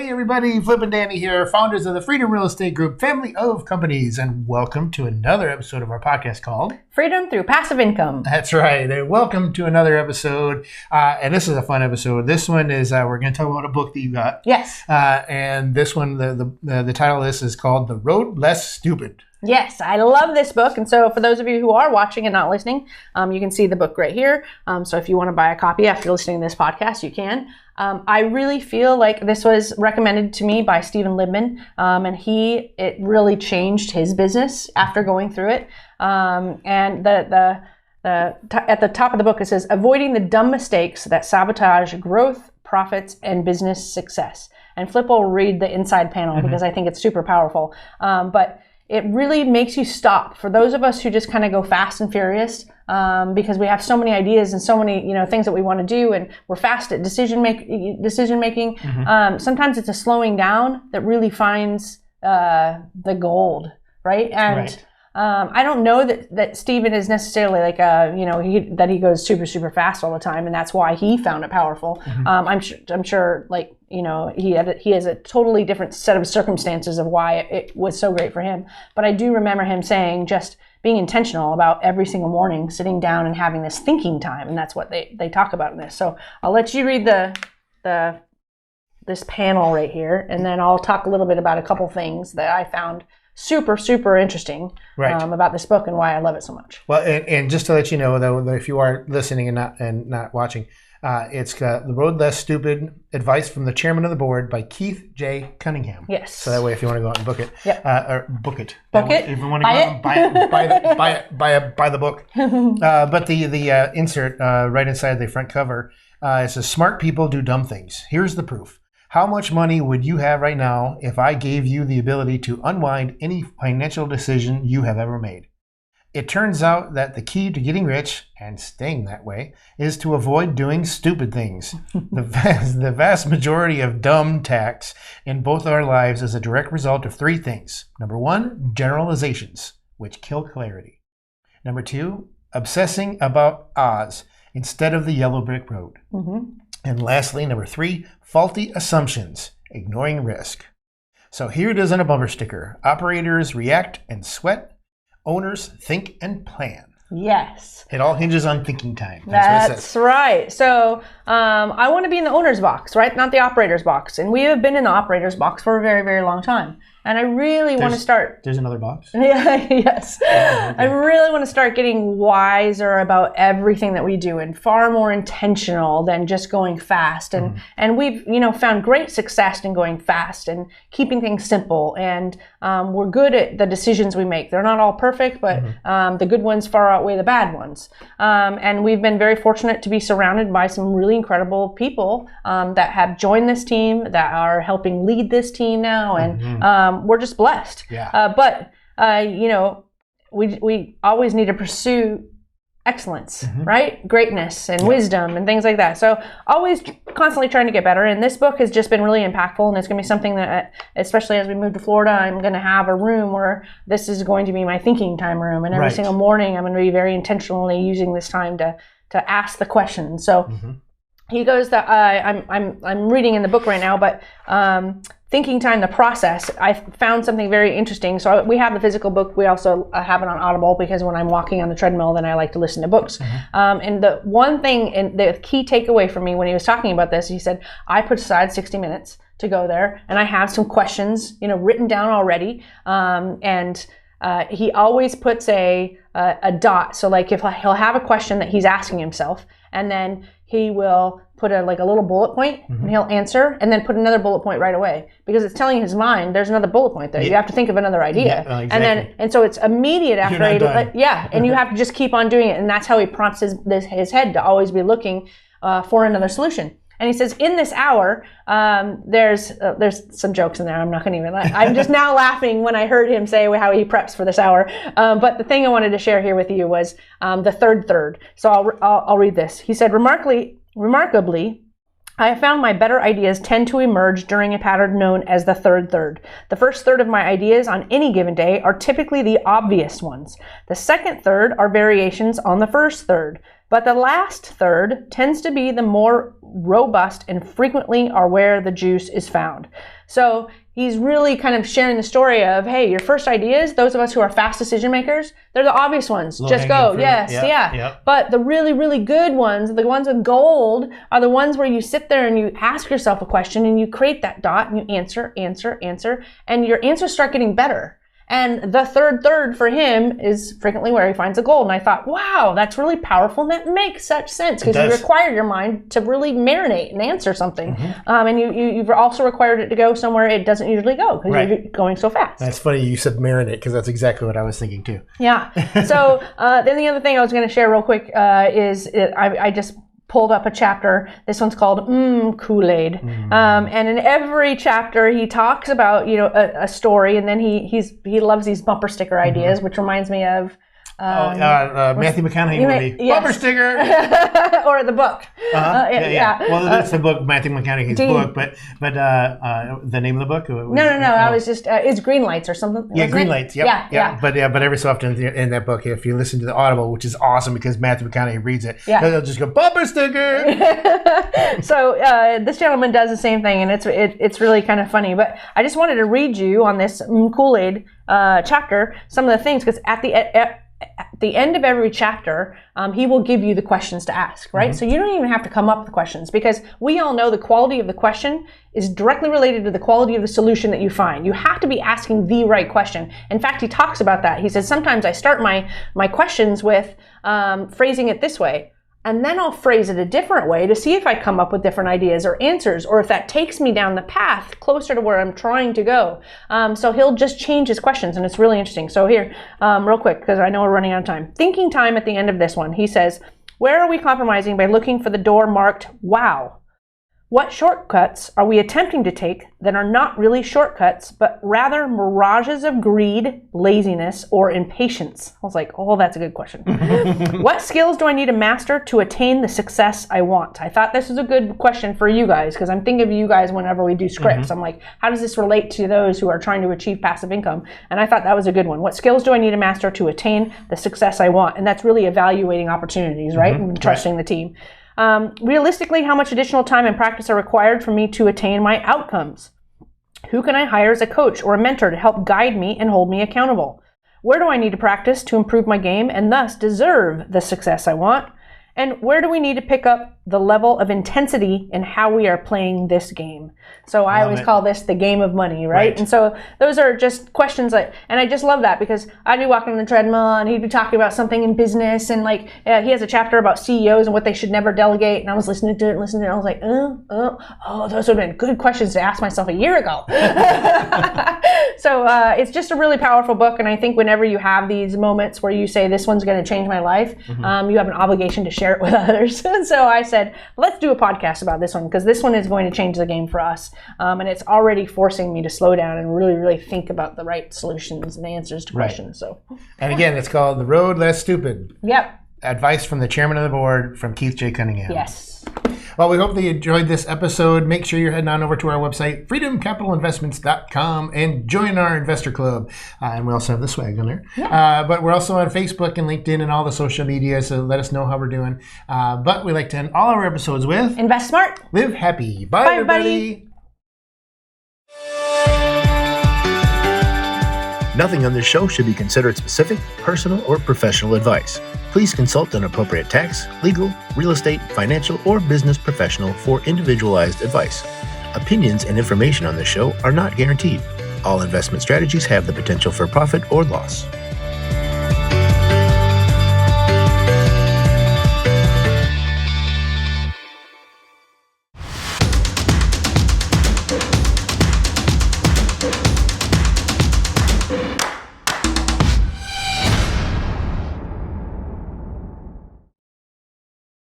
Hey everybody, Flip and Danny here, founders of the Freedom Real Estate Group, family of companies, and welcome to another episode of our podcast called Freedom Through Passive Income. That's right, and welcome to another episode, and this is a fun episode. This one is, we're going to talk about a book that you got. Yes. And this one, the title of this is called The Road Less Stupid. Yes, I love this book. And so for those of you who are watching and not listening, you can see the book right here. So if you want to buy a copy after listening to this podcast, you can. I really feel like this was recommended to me by Stephen Libman, and it really changed his business after going through it. And at the top of the book, it says, avoiding the dumb mistakes that sabotage growth, profits, and business success. And Flip will read the inside panel because I think it's super powerful. But it really makes you stop. For those of us who just kind of go fast and furious, because we have so many ideas and so many things that we want to do, and we're fast at decision making. Sometimes it's a slowing down that really finds the gold, right? And Right. I don't know that Stephen is necessarily like that he goes super super fast all the time, and that's why he found it powerful. I'm sure he has a totally different set of circumstances of why it was so great for him. But I do remember him saying just being intentional about every single morning sitting down and having this thinking time, and that's what they talk about in this. So I'll let you read this panel right here, and then I'll talk a little bit about a couple things that I found super, super interesting about this book and why I love it so much. Well, and just to let you know, though, if you are listening and not watching, it's The Road Less Stupid, Advice from the Chairman of the Board by Keith J. Cunningham. Yes. So that way, if you want to go out and book it, or book it. Book it. If you want to go out and buy the book. But the insert right inside the front cover, it says, "Smart people do dumb things. Here's the proof. How much money would you have right now if I gave you the ability to unwind any financial decision you have ever made? It turns out that the key to getting rich and staying that way is to avoid doing stupid things. The vast majority of dumb tasks in both our lives is a direct result of three things. Number one, generalizations, which kill clarity. Number two, obsessing about Oz instead of the yellow brick road. And lastly, number three, faulty assumptions, ignoring risk." So here it is on a bumper sticker. Operators react and sweat. Owners think and plan. Yes. It all hinges on thinking time. That's what it says. right. So I want to be in the owner's box, right? Not the operator's box. And we have been in the operator's box for a very, very long time. And I really want to start... There's another box? Yes. Oh, okay. I really want to start getting wiser about everything that we do and far more intentional than just going fast. And we've, found great success in going fast and keeping things simple. And we're good at the decisions we make. They're not all perfect, but the good ones far outweigh the bad ones. And we've been very fortunate to be surrounded by some really incredible people that have joined this team, that are helping lead this team now. And we're just blessed. Yeah. But we always need to pursue excellence, right? Greatness and wisdom and things like that. So always constantly trying to get better. And this book has just been really impactful. And it's going to be something that, especially as we move to Florida, I'm going to have a room where this is going to be my thinking time room. And every single morning, I'm going to be very intentionally using this time to ask the questions. So he goes that I'm reading in the book right now, but thinking time, the process, I found something very interesting. So we have the physical book. We also have it on Audible because when I'm walking on the treadmill, then I like to listen to books. And the one thing, and the key takeaway for me when he was talking about this, he said, I put aside 60 minutes to go there, and I have some questions, written down already. And he always puts a dot. So like if he'll have a question that he's asking himself, and then he will put a little bullet point and he'll answer, and then put another bullet point right away, because it's telling his mind there's another bullet point there. You have to think of another idea. Yeah, exactly. And so it's immediate after and you have to just keep on doing it. And that's how he prompts his head to always be looking for another solution. And he says, in this hour, there's some jokes in there. I'm not going to even laugh. I'm just now laughing when I heard him say how he preps for this hour. But the thing I wanted to share here with you was the third. So I'll read this. He said, remarkably, I have found my better ideas tend to emerge during a pattern known as the third. The first third of my ideas on any given day are typically the obvious ones. The second third are variations on the first third. But the last third tends to be the more robust and frequently are where the juice is found. So he's really kind of sharing the story of, hey, your first ideas, those of us who are fast decision makers, they're the obvious ones. Just go. Yes, yeah. But the really, really good ones, the ones with gold, are the ones where you sit there and you ask yourself a question and you create that dot and you answer, and your answers start getting better. And the third for him is frequently where he finds the gold. And I thought, wow, that's really powerful. And that makes such sense because you require your mind to really marinate and answer something. And you've also required it to go somewhere it doesn't usually go because you're going so fast. That's funny you said marinate because that's exactly what I was thinking too. Yeah. So then the other thing I was going to share real quick is I just pulled up a chapter. This one's called Kool-Aid. And in every chapter he talks about, a story, and then he loves these bumper sticker ideas, which reminds me of Matthew McConaughey movie. Yes. Bumper sticker! Or the book. Well, that's the book, Matthew McConaughey's book, but the name of the book? No. I was just, it's Green Lights or something. Yeah, Green Lights. Yep. Yeah. But every so often in that book, if you listen to the Audible, which is awesome because Matthew McConaughey reads it, they'll just go, bumper sticker! So this gentleman does the same thing, and it's really kind of funny. But I just wanted to read you on this Kool-Aid chapter some of the things, because at the end of every chapter, he will give you the questions to ask, right? So you don't even have to come up with questions, because we all know the quality of the question is directly related to the quality of the solution that you find. You have to be asking the right question. In fact, he talks about that. He says, sometimes I start my questions with phrasing it this way, and then I'll phrase it a different way to see if I come up with different ideas or answers, or if that takes me down the path closer to where I'm trying to go. So he'll just change his questions, and it's really interesting. So here, real quick, because I know we're running out of time. Thinking time at the end of this one. He says, where are we compromising by looking for the door marked, wow? What shortcuts are we attempting to take that are not really shortcuts, but rather mirages of greed, laziness, or impatience? I was like, oh, that's a good question. What skills do I need to master to attain the success I want? I thought this was a good question for you guys, because I'm thinking of you guys whenever we do scripts. I'm like, how does this relate to those who are trying to achieve passive income? And I thought that was a good one. What skills do I need to master to attain the success I want? And that's really evaluating opportunities, right? And trusting the team. Realistically, how much additional time and practice are required for me to attain my outcomes? Who can I hire as a coach or a mentor to help guide me and hold me accountable? Where do I need to practice to improve my game and thus deserve the success I want? And where do we need to pick up the level of intensity in how we are playing this game? So I always call this the game of money, right? And so those are just questions and I just love that, because I'd be walking on the treadmill and he'd be talking about something in business, and he has a chapter about CEOs and what they should never delegate, and I was listening to it, and I was like, those would have been good questions to ask myself a year ago. So it's just a really powerful book, and I think whenever you have these moments where you say, this one's going to change my life, you have an obligation to share it with others. So I said, let's do a podcast about this one, because this one is going to change the game for us. And it's already forcing me to slow down and really, really think about the right solutions and answers to questions. So, and again, it's called The Road Less Stupid. Yep. Advice from the chairman of the board, from Keith J. Cunningham. Yes. Well, we hope that you enjoyed this episode. Make sure you're heading on over to our website, freedomcapitalinvestments.com, and join our investor club. And we also have the swag on there. Yeah. But we're also on Facebook and LinkedIn and all the social media, so let us know how we're doing. But we like to end all our episodes with invest smart, live happy. Bye everybody. Nothing on this show should be considered specific, personal, or professional advice. Please consult an appropriate tax, legal, real estate, financial, or business professional for individualized advice. Opinions and information on this show are not guaranteed. All investment strategies have the potential for profit or loss.